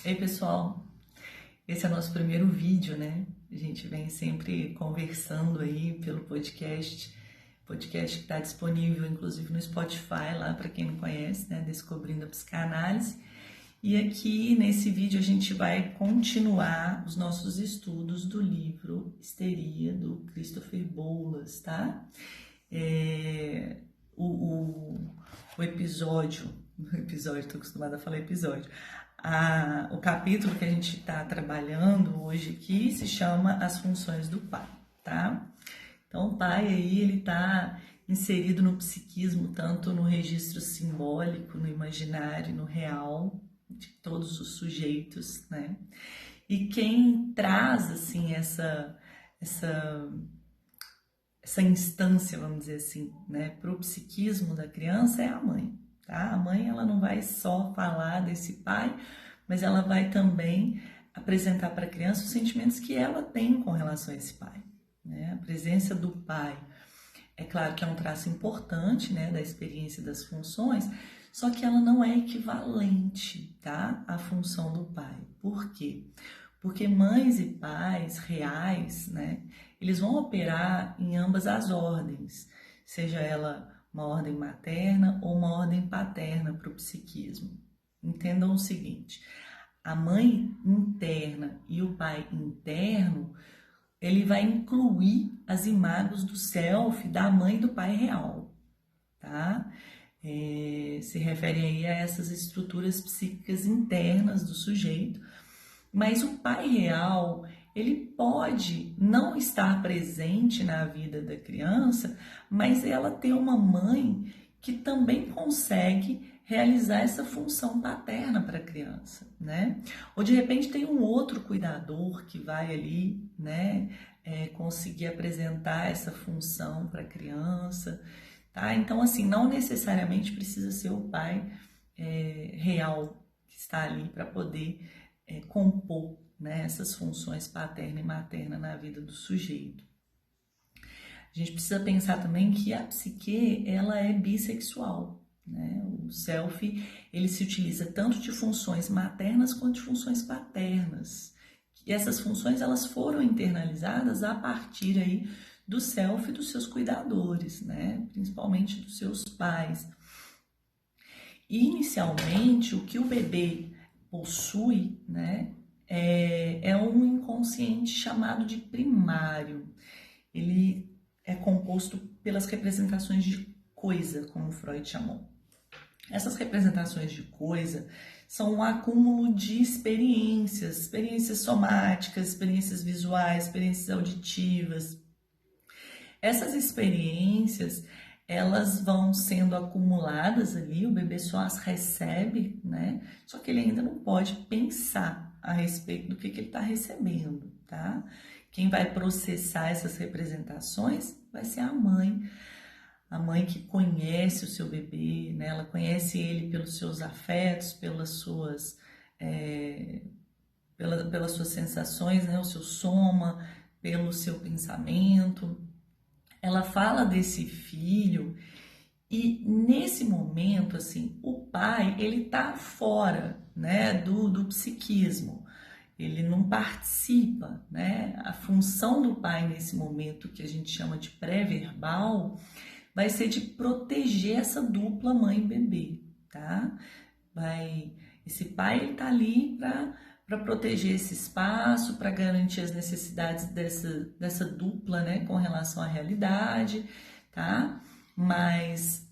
Ei, pessoal, esse é o nosso primeiro vídeo, né? A gente vem sempre conversando aí pelo podcast que está disponível inclusive no Spotify, lá para quem não conhece, né? Descobrindo a Psicanálise. E aqui nesse vídeo a gente vai continuar os nossos estudos do livro Histeria, do Christopher Bolas, tá? O episódio, tô acostumada a falar episódio. O capítulo que a gente está trabalhando hoje aqui se chama As Funções do Pai, tá? Então o pai aí, ele está inserido no psiquismo, tanto no registro simbólico, no imaginário, no real, de todos os sujeitos, né? E quem traz, assim, essa instância, vamos dizer assim, né, para o psiquismo da criança é a mãe, tá? A mãe, ela não vai só falar desse pai, mas ela vai também apresentar para a criança os sentimentos que ela tem com relação a esse pai, né? A presença do pai, é claro que é um traço importante, né, da experiência das funções, só que ela não é equivalente, tá, à função do pai. Por quê? Porque mães e pais reais, né, eles vão operar em ambas as ordens, seja ela uma ordem materna ou uma ordem paterna para o psiquismo. Entendam o seguinte, a mãe interna e o pai interno, ele vai incluir as imagens do self da mãe e do pai real, tá? Se refere aí a essas estruturas psíquicas internas do sujeito, mas o pai real, ele pode não estar presente na vida da criança, mas ela tem uma mãe que também consegue realizar essa função paterna para a criança, né? Ou de repente tem um outro cuidador que vai ali, né, conseguir apresentar essa função para a criança, tá? Então, assim, não necessariamente precisa ser o pai real que está ali para poder compor, né, essas funções paterna e materna na vida do sujeito. A gente precisa pensar também que a psique, ela é bissexual, né? O self, ele se utiliza tanto de funções maternas quanto de funções paternas. E essas funções, elas foram internalizadas a partir aí do self e dos seus cuidadores, né? Principalmente dos seus pais. E, inicialmente, o que o bebê possui, né, é um inconsciente chamado de primário. Ele é composto pelas representações de coisa, como Freud chamou. Essas representações de coisa são um acúmulo de experiências somáticas, experiências visuais, experiências auditivas. Essas experiências, elas vão sendo acumuladas ali, o bebê só as recebe, né? Só que ele ainda não pode pensar a respeito do que ele está recebendo, tá? Quem vai processar essas representações vai ser a mãe que conhece o seu bebê, né? Ela conhece ele pelos seus afetos, pelas suas sensações, né? O seu soma, pelo seu pensamento. Ela fala desse filho e nesse momento, assim, o pai, ele tá fora, né, do psiquismo. Ele não participa, né? A função do pai nesse momento, que a gente chama de pré-verbal, vai ser de proteger essa dupla mãe e bebê, tá? Esse pai, ele tá ali para proteger esse espaço, para garantir as necessidades dessa dupla, né, com relação à realidade, tá? Mas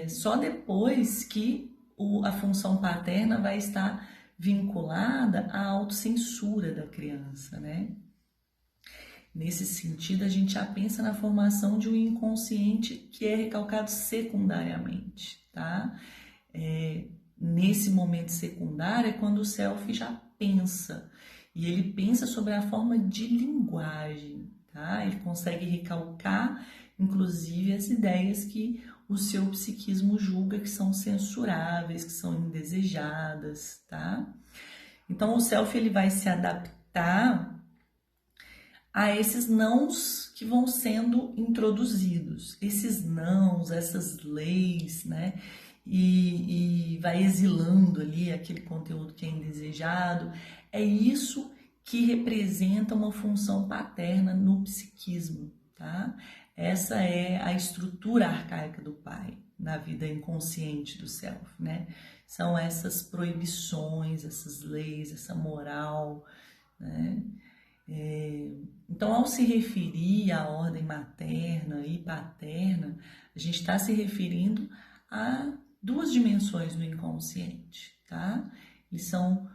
só depois que a função paterna vai estar vinculada à autocensura da criança, né? Nesse sentido, a gente já pensa na formação de um inconsciente que é recalcado secundariamente, tá? Nesse momento secundário é quando o self já pensa, e ele pensa sobre a forma de linguagem, tá? Ele consegue recalcar, inclusive, as ideias que o seu psiquismo julga que são censuráveis, que são indesejadas, tá? Então, o self, ele vai se adaptar a esses nãos que vão sendo introduzidos, esses nãos, essas leis, né? e vai exilando ali aquele conteúdo que é indesejado. É isso que representa uma função paterna no psiquismo, tá? Essa é a estrutura arcaica do pai na vida inconsciente do self, né? São essas proibições, essas leis, essa moral, né? Então, ao se referir à ordem materna e paterna, a gente está se referindo a duas dimensões do inconsciente, tá? Eles são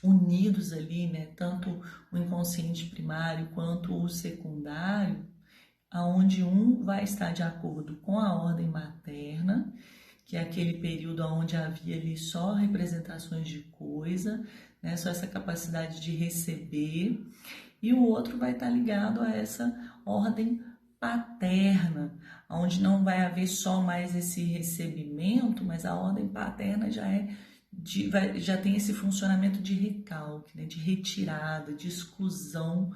unidos ali, né? Tanto o inconsciente primário quanto o secundário, aonde um vai estar de acordo com a ordem materna, que é aquele período onde havia ali só representações de coisa, né? Só essa capacidade de receber, e o outro vai estar ligado a essa ordem paterna, onde não vai haver só mais esse recebimento, mas a ordem paterna já tem esse funcionamento de recalque, né? De retirada, de exclusão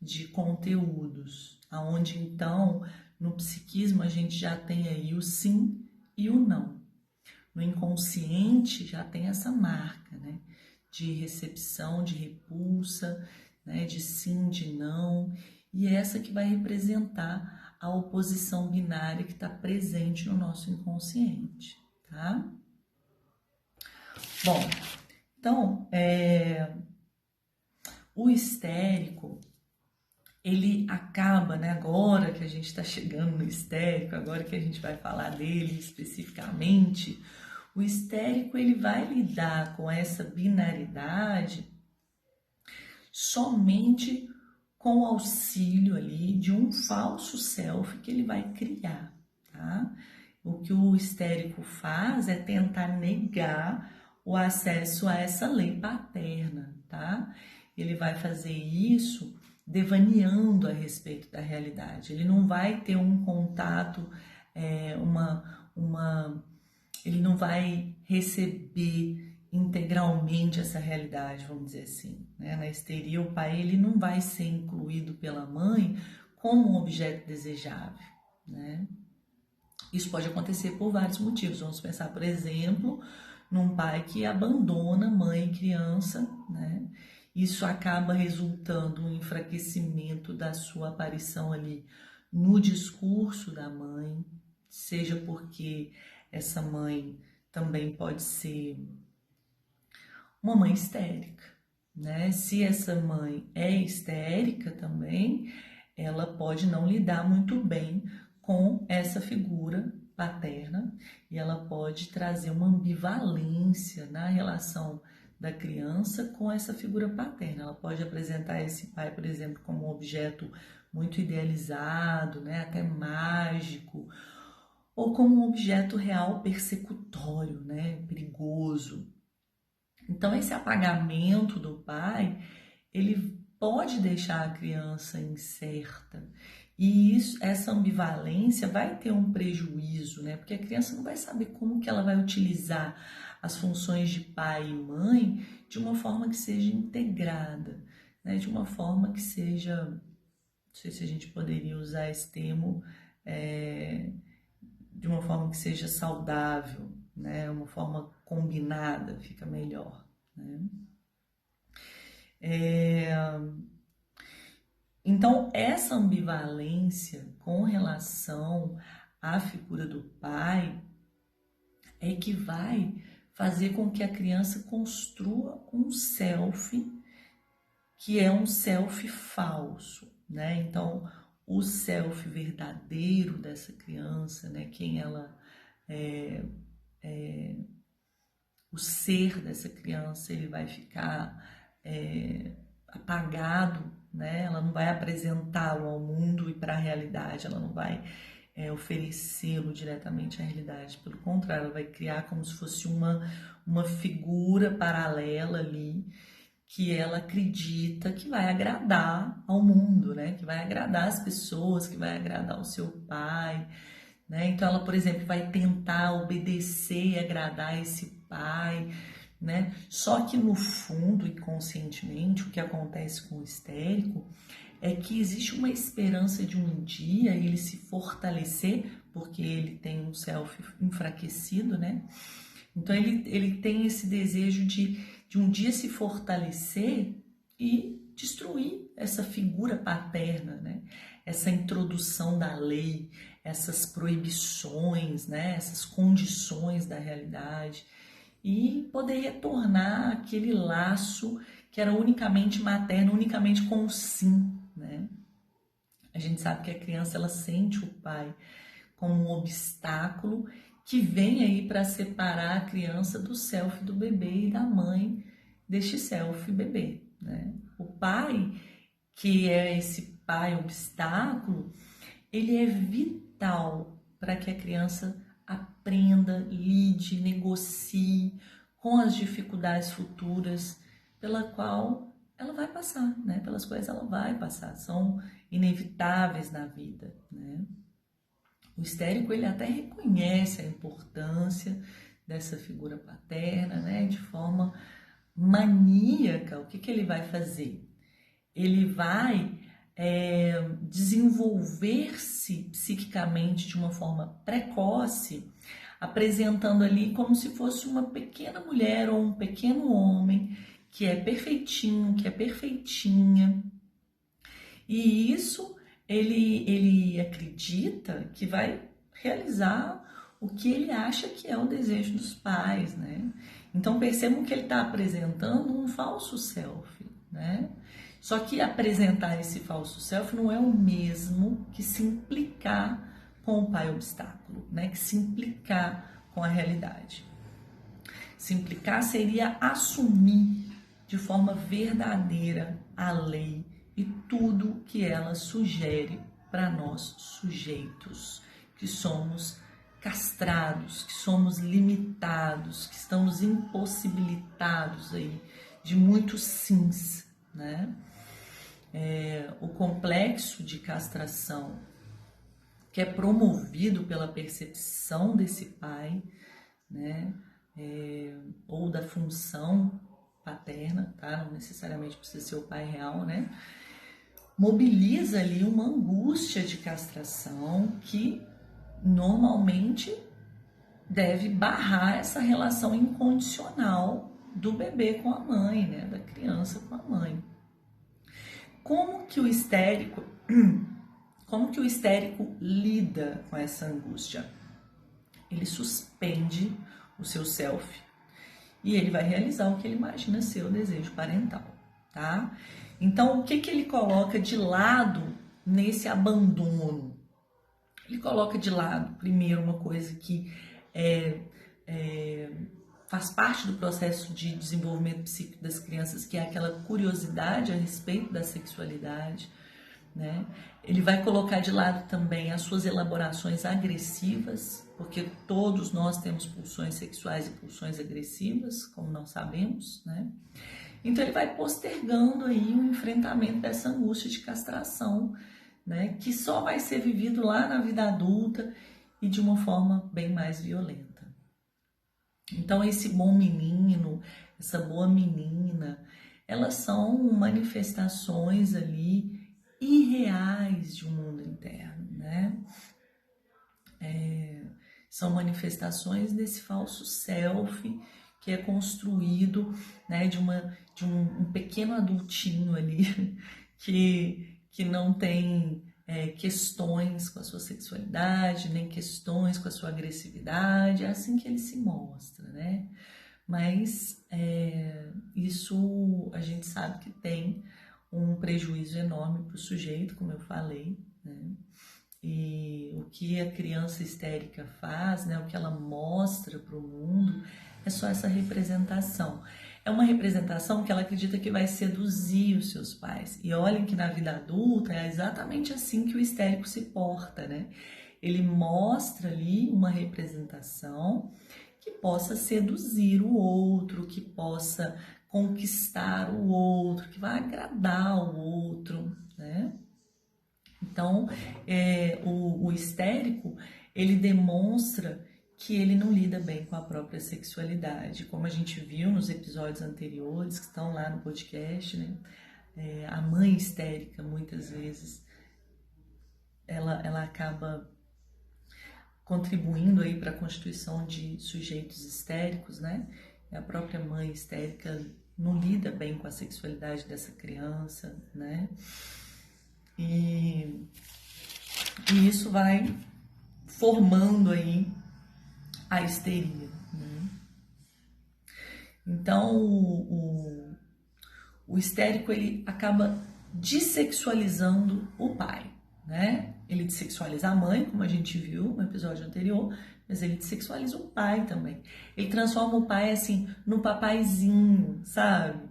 de conteúdos, aonde então no psiquismo a gente já tem aí o sim e o não. No inconsciente já tem essa marca, né? De recepção, de repulsa, né? De sim, de não, e é essa que vai representar a oposição binária que está presente no nosso inconsciente, tá? Bom, então, o histérico, ele acaba, né, agora que a gente está chegando no histérico, agora que a gente vai falar dele especificamente, o histérico ele vai lidar com essa binaridade somente com o auxílio ali de um falso self que ele vai criar, tá? O que o histérico faz é tentar negar o acesso a essa lei paterna, tá? Ele vai fazer isso devaneando a respeito da realidade. Ele não vai ter um contato, ele não vai receber integralmente essa realidade, vamos dizer assim, né? Na histeria, o pai ele não vai ser incluído pela mãe como um objeto desejável, né? Isso pode acontecer por vários motivos. Vamos pensar, por exemplo, num pai que abandona mãe e criança, né? Isso acaba resultando no enfraquecimento da sua aparição ali no discurso da mãe, seja porque essa mãe também pode ser uma mãe histérica, né? Se essa mãe é histérica também, ela pode não lidar muito bem com essa figura paterna e ela pode trazer uma ambivalência na relação da criança com essa figura paterna. Ela pode apresentar esse pai, por exemplo, como um objeto muito idealizado, né? Até mágico, ou como um objeto real persecutório, né? Perigoso. Então, esse apagamento do pai, ele pode deixar a criança incerta. E essa ambivalência vai ter um prejuízo, né? Porque a criança não vai saber como que ela vai utilizar as funções de pai e mãe de uma forma que seja integrada, né? De uma forma que seja, não sei se a gente poderia usar esse termo, de uma forma que seja saudável, né? Uma forma combinada, fica melhor, né? Então, essa ambivalência com relação à figura do pai é que vai fazer com que a criança construa um self que é um self falso, né? Então, o self verdadeiro dessa criança, né? Quem ela o ser dessa criança, ele vai ficar apagado, né? Ela não vai apresentá-lo ao mundo e para a realidade, ela não vai oferecê-lo diretamente à realidade. Pelo contrário, ela vai criar como se fosse uma figura paralela ali, que ela acredita que vai agradar ao mundo, né? Que vai agradar as pessoas, que vai agradar o seu pai, né? Então ela, por exemplo, vai tentar obedecer e agradar esse pai, né? Só que no fundo, inconscientemente, o que acontece com o histérico é que existe uma esperança de um dia ele se fortalecer porque ele tem um self enfraquecido, né? Então ele tem esse desejo de um dia se fortalecer e destruir essa figura paterna, né? Essa introdução da lei, essas proibições, né? Essas condições da realidade, e poder retornar aquele laço que era unicamente materno, unicamente com o sim, né? A gente sabe que a criança, ela sente o pai como um obstáculo que vem aí para separar a criança do self do bebê e da mãe deste self bebê, né? O pai, que é esse pai obstáculo, ele é vital para que a criança aprenda, lide, negocie com as dificuldades futuras pela qual ela vai passar, né? Pelas quais ela vai passar, são inevitáveis na vida, né? O histérico, ele até reconhece a importância dessa figura paterna, né? De forma maníaca. O que ele vai fazer? Ele vai desenvolver-se psiquicamente de uma forma precoce, apresentando ali como se fosse uma pequena mulher ou um pequeno homem que é perfeitinho, que é perfeitinha. E isso ele acredita que vai realizar o que ele acha que é o desejo dos pais, né? Então percebam que ele está apresentando um falso self, né? Só que apresentar esse falso self não é o mesmo que se implicar com o pai obstáculo, né? Que se implicar com a realidade. Se implicar seria assumir de forma verdadeira a lei e tudo que ela sugere para nós sujeitos, que somos castrados, que somos limitados, que estamos impossibilitados aí de muitos sims, né? O complexo de castração que é promovido pela percepção desse pai, né? Ou da função paterna, tá? Não necessariamente precisa ser o pai real, né? Mobiliza ali uma angústia de castração que normalmente deve barrar essa relação incondicional do bebê com a mãe, né? Da criança com a mãe. Como que o histérico lida com essa angústia? Ele suspende o seu self e ele vai realizar o que ele imagina ser o desejo parental, tá? Então, o que ele coloca de lado nesse abandono? Ele coloca de lado, primeiro, uma coisa que faz parte do processo de desenvolvimento psíquico das crianças, que é aquela curiosidade a respeito da sexualidade, né? Ele vai colocar de lado também as suas elaborações agressivas, porque todos nós temos pulsões sexuais e pulsões agressivas, como não sabemos, né? Então ele vai postergando aí o enfrentamento dessa angústia de castração, né? Que só vai ser vivido lá na vida adulta e de uma forma bem mais violenta. Então esse bom menino, essa boa menina, elas são manifestações ali irreais de um mundo interno, né? São manifestações desse falso self que é construído, né, de um pequeno adultinho ali que não tem questões com a sua sexualidade, nem questões com a sua agressividade. É assim que ele se mostra, né? Mas isso a gente sabe que tem um prejuízo enorme para o sujeito, como eu falei, né? E o que a criança histérica faz, né, o que ela mostra para o mundo, é só essa representação. É uma representação que ela acredita que vai seduzir os seus pais. E olhem que na vida adulta é exatamente assim que o histérico se porta, né? Ele mostra ali uma representação que possa seduzir o outro, que possa conquistar o outro, que vai agradar o outro, né? Então, o histérico, ele demonstra que ele não lida bem com a própria sexualidade, como a gente viu nos episódios anteriores, que estão lá no podcast, né? A mãe histérica, muitas vezes, ela acaba contribuindo aí para a constituição de sujeitos histéricos, né? A própria mãe histérica não lida bem com a sexualidade dessa criança, né? E isso vai formando aí a histeria, né? Então, o histérico, ele acaba dessexualizando o pai, né? Ele dessexualiza a mãe, como a gente viu no episódio anterior, mas ele dessexualiza o pai também. Ele transforma o pai, assim, no papaizinho, sabe?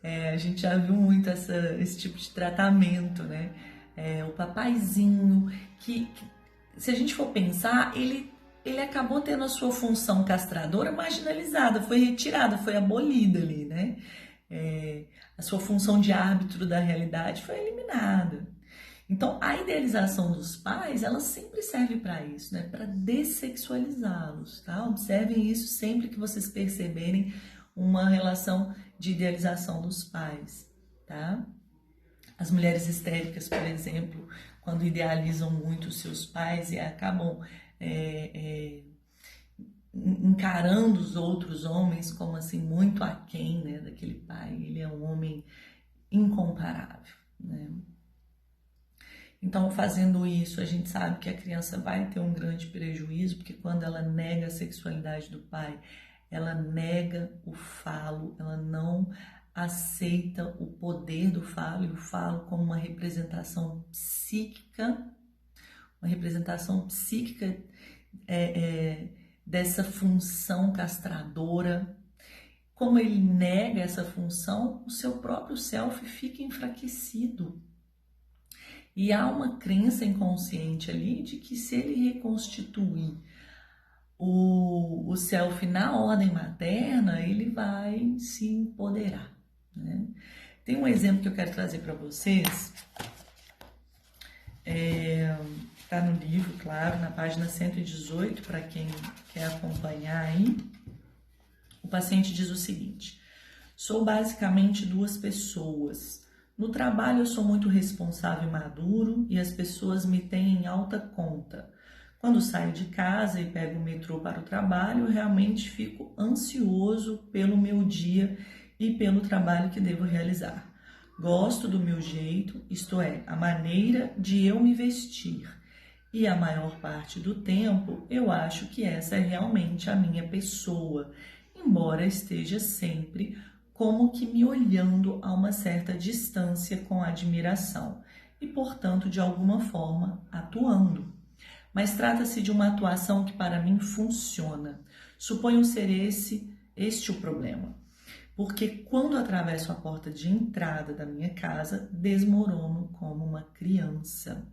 A gente já viu muito esse tipo de tratamento, né? O papaizinho, que se a gente for pensar, ele acabou tendo a sua função castradora marginalizada, foi retirada, foi abolida ali, né? A sua função de árbitro da realidade foi eliminada. Então, a idealização dos pais, ela sempre serve para isso, né? Para dessexualizá-los, tá? Observem isso sempre que vocês perceberem uma relação de idealização dos pais, tá? As mulheres histéricas, por exemplo, quando idealizam muito os seus pais e acabam encarando os outros homens como assim muito aquém, né, daquele pai. Ele é um homem incomparável, né? Então, fazendo isso, a gente sabe que a criança vai ter um grande prejuízo, porque quando ela nega a sexualidade do pai, ela nega o falo, ela não aceita o poder do falo, e o falo como uma representação psíquica dessa função castradora. Como ele nega essa função, o seu próprio self fica enfraquecido. E há uma crença inconsciente ali de que se ele reconstituir o self na ordem materna, ele vai se empoderar, né? Tem um exemplo que eu quero trazer para vocês, está no livro, claro, na página 118, para quem quer acompanhar aí. O paciente diz o seguinte: sou basicamente duas pessoas. No trabalho eu sou muito responsável e maduro e as pessoas me têm em alta conta. Quando saio de casa e pego o metrô para o trabalho, eu realmente fico ansioso pelo meu dia e pelo trabalho que devo realizar. Gosto do meu jeito, isto é, a maneira de eu me vestir. E a maior parte do tempo eu acho que essa é realmente a minha pessoa, embora esteja sempre como que me olhando a uma certa distância com admiração e, portanto, de alguma forma, atuando. Mas trata-se de uma atuação que para mim funciona. Suponho ser este o problema. Porque quando atravesso a porta de entrada da minha casa, desmorono como uma criança.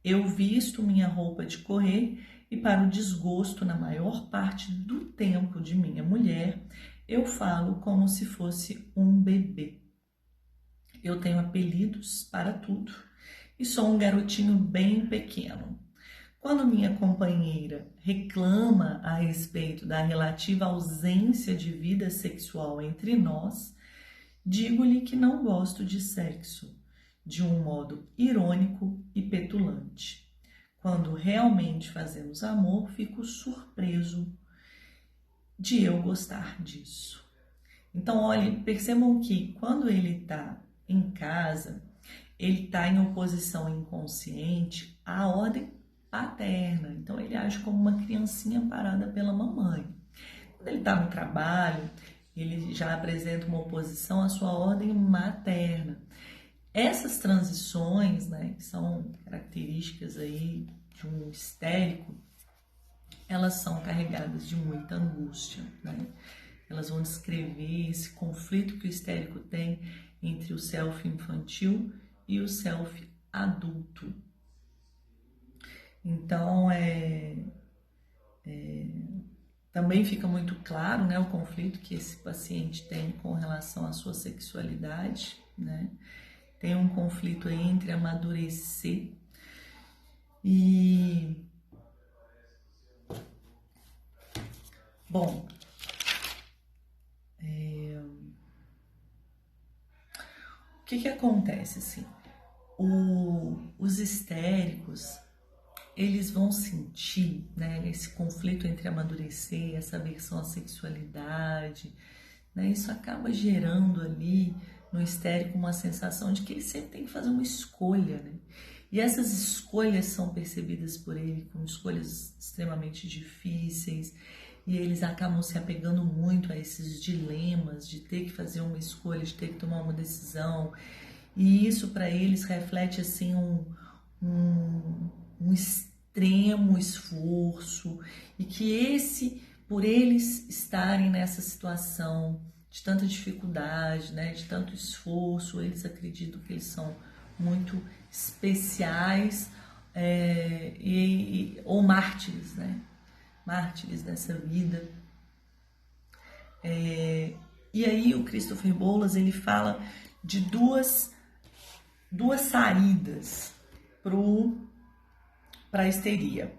Eu visto minha roupa de correr e, para o desgosto na maior parte do tempo de minha mulher, eu falo como se fosse um bebê. Eu tenho apelidos para tudo e sou um garotinho bem pequeno. Quando minha companheira reclama a respeito da relativa ausência de vida sexual entre nós, digo-lhe que não gosto de sexo, de um modo irônico e petulante. Quando realmente fazemos amor, fico surpreso de eu gostar disso. Então, olhem, percebam que quando ele está em casa, ele está em oposição inconsciente à ordem paterna. Então, ele age como uma criancinha parada pela mamãe. Quando ele está no trabalho, ele já apresenta uma oposição à sua ordem materna. Essas transições, né, que são características aí de um histérico, elas são carregadas de muita angústia, né? Elas vão descrever esse conflito que o histérico tem entre o self infantil e o self adulto. Então, também fica muito claro, né, o conflito que esse paciente tem com relação à sua sexualidade, né? Tem um conflito aí entre amadurecer e... Bom, o que acontece, assim? Os histéricos, eles vão sentir, né, esse conflito entre amadurecer, essa aversão à sexualidade, né, isso acaba gerando ali no histérico uma sensação de que ele sempre tem que fazer uma escolha, né? E essas escolhas são percebidas por ele como escolhas extremamente difíceis, e eles acabam se apegando muito a esses dilemas de ter que fazer uma escolha, de ter que tomar uma decisão, e isso para eles reflete assim um extremo esforço, e que por eles estarem nessa situação de tanta dificuldade, né, de tanto esforço, eles acreditam que eles são muito especiais, ou mártires, né, mártires dessa vida. E aí o Christopher Bollas, ele fala de duas saídas para a histeria.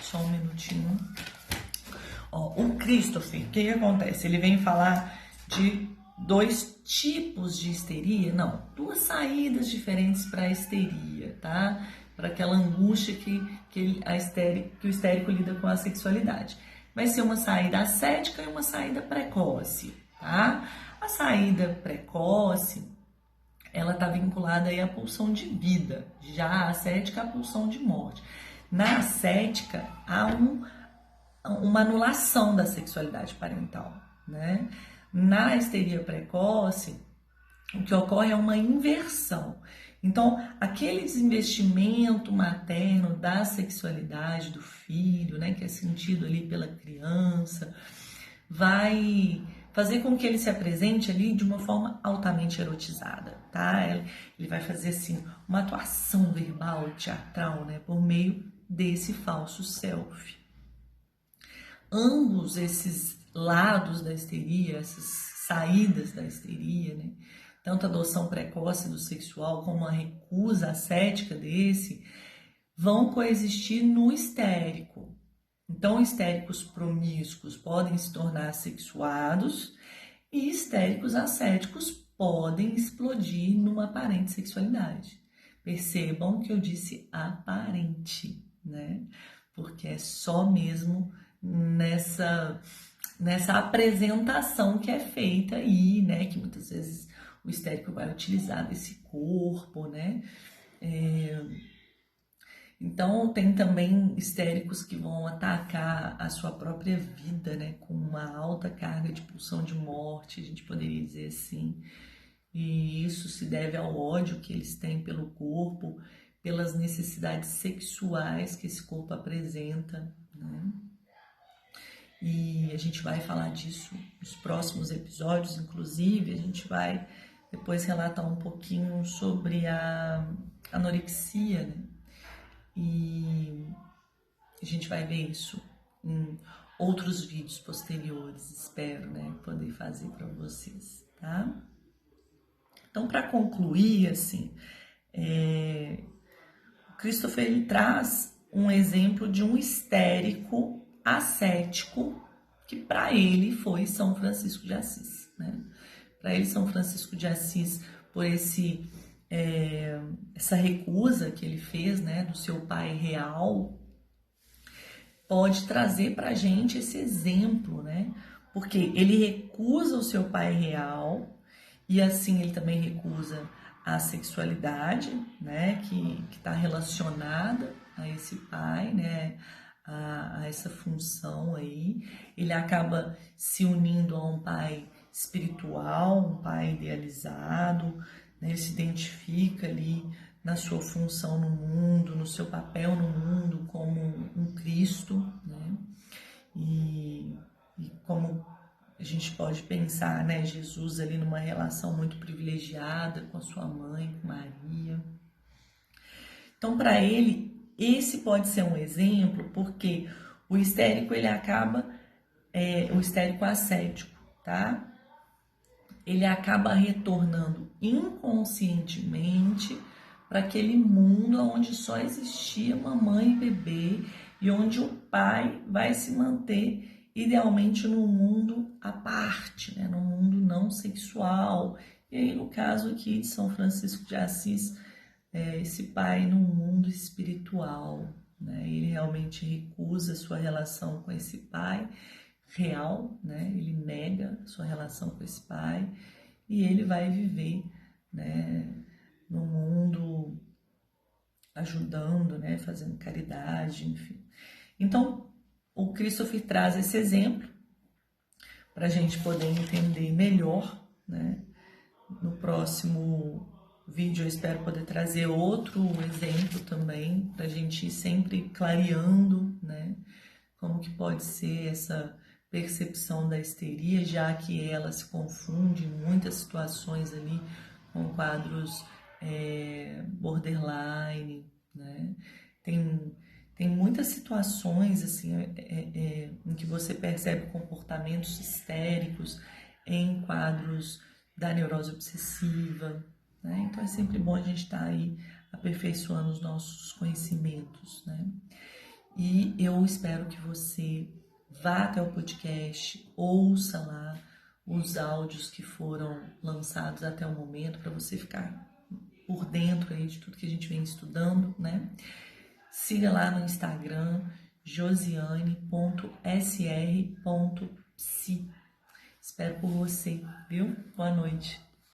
Só um minutinho. Ó, o Christopher, o que acontece? Ele vem falar de 2 tipos de histeria, não, 2 saídas diferentes para a histeria, tá? Para aquela angústia que o histérico lida com a sexualidade. Vai ser uma saída ascética e uma saída precoce, tá? A saída precoce, ela está vinculada aí à pulsão de vida, já a ascética à pulsão de morte. Na ascética, há uma anulação da sexualidade parental, né? Na histeria precoce, o que ocorre é uma inversão. Então, aquele desinvestimento materno da sexualidade do filho, né, que é sentido ali pela criança, vai fazer com que ele se apresente ali de uma forma altamente erotizada, tá? Ele vai fazer, assim, uma atuação verbal, teatral, né, por meio desse falso self. Ambos esses lados da histeria, essas saídas da histeria, né, tanto a adoção precoce do sexual como a recusa ascética desse, vão coexistir no histérico. Então, histéricos promíscuos podem se tornar sexuados e histéricos ascéticos podem explodir numa aparente sexualidade. Percebam que eu disse aparente, né? Porque é só mesmo nessa apresentação que é feita aí, né? Que muitas vezes o histérico vai utilizar desse corpo, né? Então, tem também histéricos que vão atacar a sua própria vida, né? Com uma alta carga de pulsão de morte, a gente poderia dizer assim. E isso se deve ao ódio que eles têm pelo corpo, pelas necessidades sexuais que esse corpo apresenta, né? E a gente vai falar disso nos próximos episódios, inclusive a gente vai depois relatar um pouquinho sobre a anorexia, né? E a gente vai ver isso em outros vídeos posteriores, espero, né, poder fazer para vocês, tá? Então, para concluir, assim, o Christopher, ele traz um exemplo de um histérico ascético que para ele foi São Francisco de Assis, né? Para ele, São Francisco de Assis, por essa recusa que ele fez, né, do seu pai real, pode trazer para a gente esse exemplo, né? Porque ele recusa o seu pai real e assim ele também recusa a sexualidade, né, que está relacionada a esse pai, né, a essa função aí. Ele acaba se unindo a um pai espiritual, um pai idealizado, né, ele se identifica ali na sua função no mundo, no seu papel no mundo como um Cristo, né, e como a gente pode pensar, né, Jesus ali numa relação muito privilegiada com a sua mãe, com Maria. Então, para ele, esse pode ser um exemplo, porque o histérico, ele acaba, o histérico ascético, tá? Ele acaba retornando inconscientemente para aquele mundo onde só existia mamãe e bebê e onde o pai vai se manter idealmente num mundo à parte, né? Num mundo não sexual. E aí, no caso aqui de São Francisco de Assis, esse pai num mundo espiritual, né? Ele realmente recusa sua relação com esse pai real, né? Ele nega sua relação com esse pai e ele vai viver, né, no mundo ajudando, né, fazendo caridade, enfim. Então, o Christopher traz esse exemplo para a gente poder entender melhor, né? No próximo vídeo eu espero poder trazer outro exemplo também, para a gente ir sempre clareando, né? Como que pode ser essa percepção da histeria, já que ela se confunde em muitas situações ali com quadros borderline, né? Tem muitas situações assim em que você percebe comportamentos histéricos em quadros da neurose obsessiva, né? Então é sempre bom a gente estar aí aperfeiçoando os nossos conhecimentos, né? E eu espero que você vá até o podcast, ouça lá os áudios que foram lançados até o momento, para você ficar por dentro aí de tudo que a gente vem estudando, né? Siga lá no Instagram, josiane.sr.psi. Espero por você, viu? Boa noite.